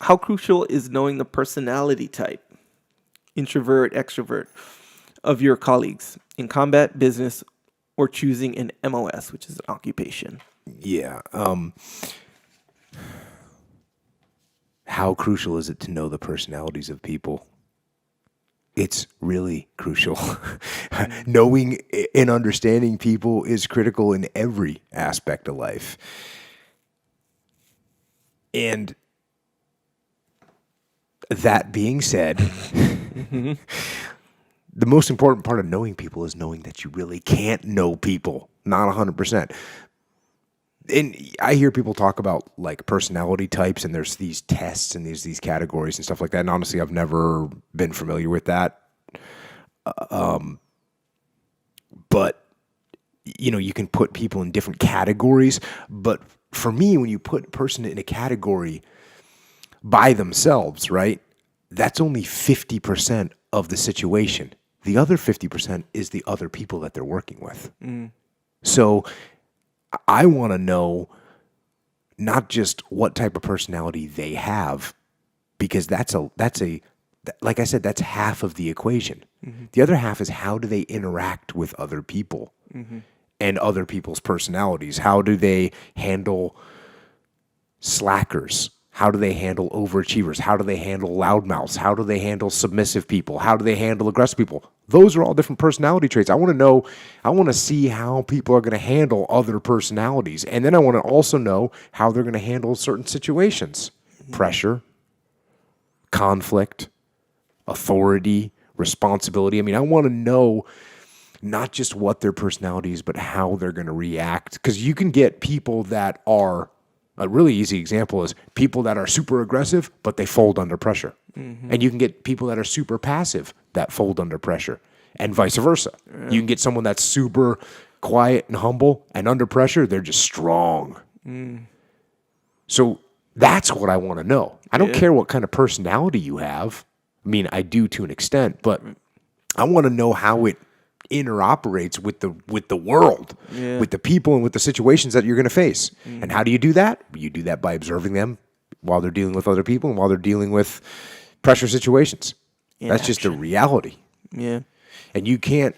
How crucial is knowing the personality type, introvert, extrovert, of your colleagues in combat, business, or choosing an MOS, which is an occupation? Yeah. How crucial is it to know the personalities of people? It's really crucial. Knowing and understanding people is critical in every aspect of life. And that being said, the most important part of knowing people is knowing that you really can't know people, not 100%. And I hear people talk about like personality types, and there's these tests and these categories and stuff like that. And honestly, I've never been familiar with that. But you can put people in different categories. But for me, when you put a person in a category by themselves, right, that's only 50% of the situation. The other 50% is the other people that they're working with. So I want to know not just what type of personality they have, because that's like I said, that's half of the equation. The other half is how do they interact with other people and other people's personalities? How do they handle slackers? How do they handle overachievers? How do they handle loudmouths? How do they handle submissive people? How do they handle aggressive people? Those are all different personality traits. I want to see how people are going to handle other personalities. And then I want to also know how they're going to handle certain situations. Pressure, conflict, authority, responsibility. I mean, I want to know not just what their personality is, but how they're going to react. Because you can get people that are, a really easy example is people that are super aggressive, but they fold under pressure. And you can get people that are super passive that fold under pressure, and vice versa. Yeah. You can get someone that's super quiet and humble, and under pressure, they're just strong. So that's what I want to know. I don't care what kind of personality you have. I mean, I do to an extent, but I want to know how it interoperates with the world, with the people, and with the situations that you're going to face. And how do you do that? You do that by observing them while they're dealing with other people and while they're dealing with pressure situations. That's just a reality. Yeah. And you can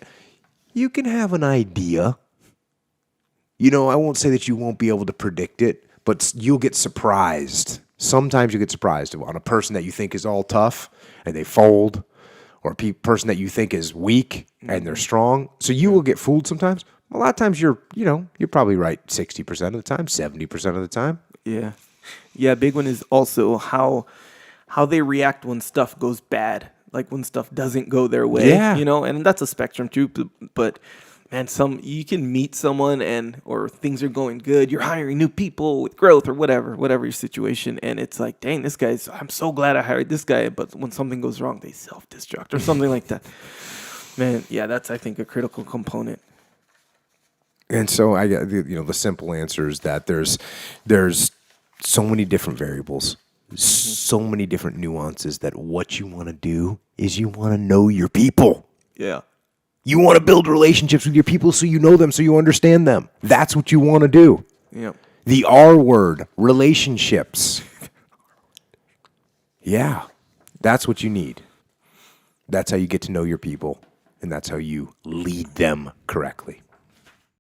have an idea. I won't say that you won't be able to predict it, but you'll get surprised. Sometimes you get surprised on a person that you think is all tough and they fold, or a person that you think is weak and they're strong. So you will get fooled sometimes. A lot of times you're probably right 60% of the time, 70% of the time. Yeah. Yeah, big one is also how they react when stuff goes bad, like when stuff doesn't go their way. Yeah. And that's a spectrum too, but man, you can meet someone or things are going good. You're hiring new people with growth or whatever your situation. And it's like, dang, I'm so glad I hired this guy. But when something goes wrong, they self-destruct or something like that. Man, yeah, that's, I think, a critical component. And so I got, the simple answer is that there's so many different variables, so many different nuances, that what you want to do is you want to know your people. Yeah. You want to build relationships with your people so you know them, so you understand them. That's what you want to do. Yep. The R word, relationships. Yeah, that's what you need. That's how you get to know your people, and that's how you lead them correctly.